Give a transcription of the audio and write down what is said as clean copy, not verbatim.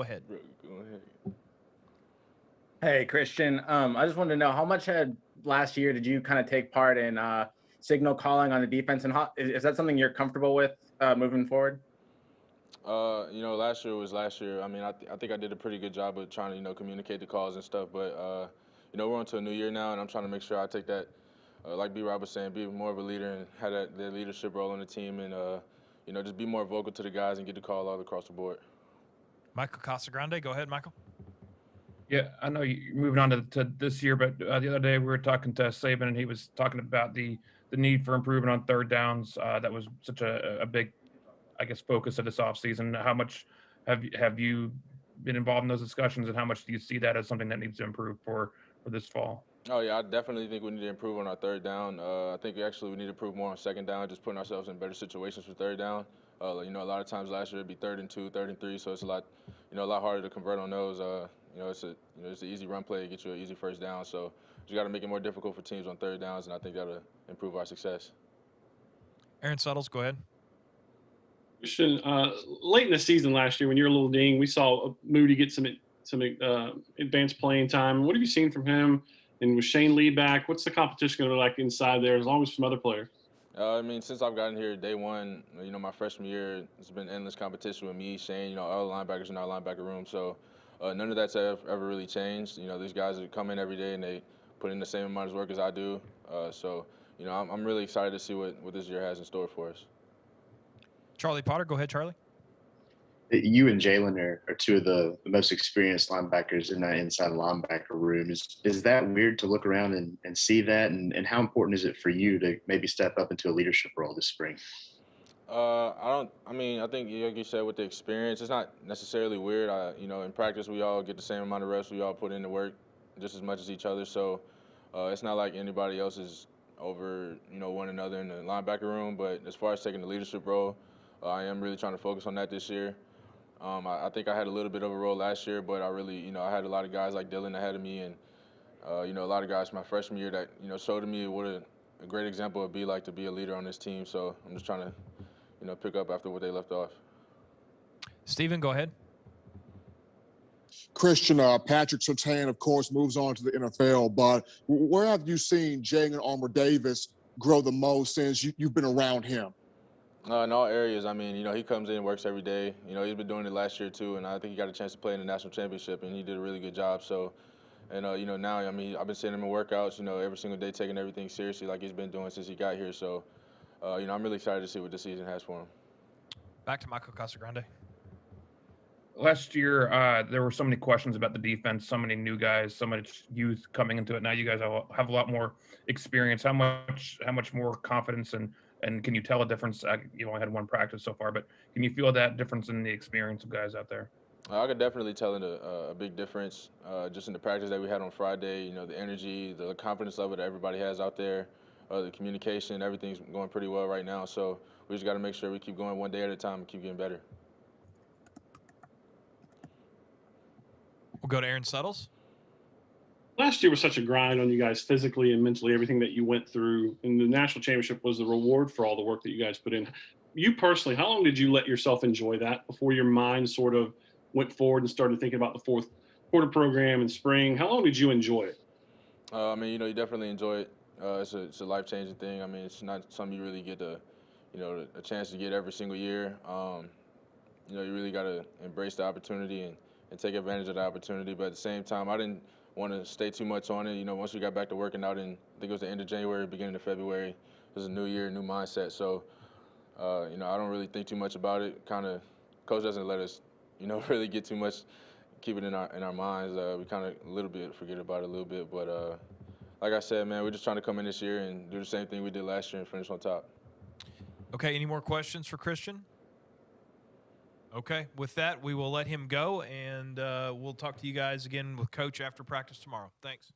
ahead. Go ahead. Hey, Christian. I just wanted to know how much had last year did you kind of take part in signal calling on the defense, and is that something you're comfortable with moving forward? Last year was last year. I mean, I think I did a pretty good job of trying to, communicate the calls and stuff. But, we're on to a new year now, and I'm trying to make sure I take that, like B. Rob was saying, be more of a leader and have that leadership role on the team and, just be more vocal to the guys and get the call all across the board. Michael Casagrande, go ahead, Michael. Yeah, I know you're moving on to this year, but the other day we were talking to Saban, and he was talking about the need for improvement on third downs. That was such a big, I guess, focus of this offseason. How much have you been involved in those discussions, and how much do you see that as something that needs to improve for this fall? Oh, yeah, I definitely think we need to improve on our third down. I think actually we need to improve more on second down, just putting ourselves in better situations for third down. A lot of times last year it'd be 3rd and 2, 3rd and 3, so it's a lot harder to convert on those. It's an easy run play to get you an easy first down. So you got to make it more difficult for teams on third downs, and I think that'll improve our success. Aaron Suttles, go ahead. Christian, late in the season last year when you're a little ding, we saw Moody get some advanced playing time. What have you seen from him? And with Shane Lee back, what's the competition going to be like inside there, as long as some other players? Since I've gotten here day one, my freshman year, it's been endless competition with me, Shane, all the linebackers in our linebacker room. So none of that's ever really changed. These guys that come in every day and they put in the same amount of work as I do. I'm really excited to see what this year has in store for us. Charlie Potter, go ahead, Charlie. You and Jalen are two of the most experienced linebackers in that inside linebacker room. Is that weird to look around and see that? And how important is it for you to maybe step up into a leadership role this spring? I think like you said, with the experience, it's not necessarily weird. In practice, we all get the same amount of reps. We all put in the work just as much as each other. So it's not like anybody else is over, one another in the linebacker room. But as far as taking the leadership role, I am really trying to focus on that this year. I think I had a little bit of a role last year, but I really, I had a lot of guys like Dylan ahead of me and, a lot of guys my freshman year that, showed me what a great example would be like to be a leader on this team. So I'm just trying to, pick up after what they left off. Steven, go ahead. Christian, Patrick Surtain, of course, moves on to the NFL, but where have you seen Jalen Armour Davis grow the most since you've been around him? In all areas. He comes in and works every day. He's been doing it last year too, and I think he got a chance to play in the national championship, and he did a really good job. So, and now, I've been seeing him in workouts, every single day, taking everything seriously like he's been doing since he got here. So, I'm really excited to see what this season has for him. Back to Michael Casagrande. Last year, there were so many questions about the defense, so many new guys, so much youth coming into it. Now you guys have a lot more experience. How much more confidence and can you tell a difference? You only had one practice so far, but can you feel that difference in the experience of guys out there? I could definitely tell a big difference just in the practice that we had on Friday. The energy, the confidence level that everybody has out there, the communication, everything's going pretty well right now. So we just got to make sure we keep going one day at a time and keep getting better. We'll go to Aaron Suttles. Last year was such a grind on you guys physically and mentally, everything that you went through. And the national championship was the reward for all the work that you guys put in. You personally, how long did you let yourself enjoy that before your mind sort of went forward and started thinking about the fourth quarter program in spring? How long did you enjoy it? You definitely enjoy it. It's a life-changing thing. It's not something you really get a chance to get every single year. You really got to embrace the opportunity and take advantage of the opportunity. But at the same time, I didn't want to stay too much on it. Once we got back to working out in, I think it was the end of January, beginning of February, it was a new year, new mindset. So, I don't really think too much about it. Coach doesn't let us, really get too much, keep it in our minds. We kind of a little bit forget about it a little bit. But like I said, man, we're just trying to come in this year and do the same thing we did last year and finish on top. Okay, any more questions for Christian? Okay, with that, we will let him go, and we'll talk to you guys again with Coach after practice tomorrow. Thanks.